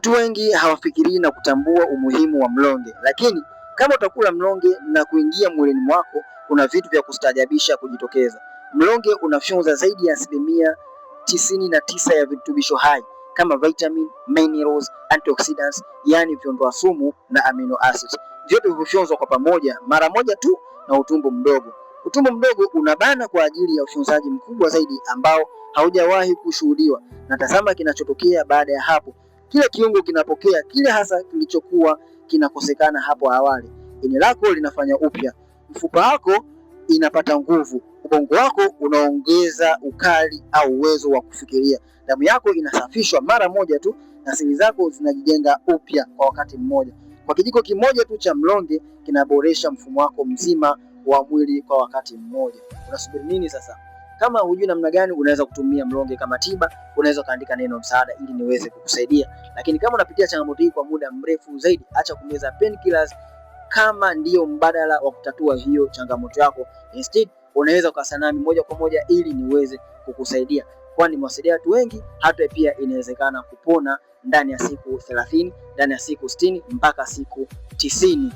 Watu wengi hawafikirii na kutambua umuhimu wa mlonge, lakini kama utakula mlonge na kuingia mwilini mwako, kuna vitu vya kustaajabisha kujitokeza. Mlonge unafyonza zaidi ya 99% ya virutubisho hai kama vitamin, minerals, antioxidants, yani viondoa sumu na amino acids. Vyote hufyonzwa kwa pamoja mara moja tu na utumbo mdogo. Utumbo mdogo unabana kwa ajili ya ufyonzaji mkubwa zaidi ambao haujawahi kushuhudiwa. Na tazama kinachotokea baada ya hapo. Kila kiungo kinapokea kile hasa kilichokuwa kinakosekana hapo awali. Ini lako linafanya upya, mfupa wako inapata nguvu, ubongo wako unaongeza ukali au uwezo wa kufikiria, damu yako inasafishwa mara moja tu na seli zako zinajijenga upya kwa wakati mmoja. Kwa kijiko kimoja tu cha mlonge kinaboresha mfumo wako mzima wa mwili kwa wakati mmoja. Unasubiri nini sasa? Kama hujui namna gani unaweza kutumia mlonge kama tiba, unaweza kaandika neno msaada ili niweze kukusaidia. Lakini kama unapitia changamoto hii kwa muda mrefu zaidi, acha kumeza painkillers kama ndiyo mbadala wa kutatua hiyo changamoto yako. Instead, unaweza ukasana nami moja kwa moja ili niweze kukusaidia. Kwani nimewasaidia watu wengi, hata pia inawezekana kupona ndani ya siku 30, ndani ya siku 60 mpaka siku 90.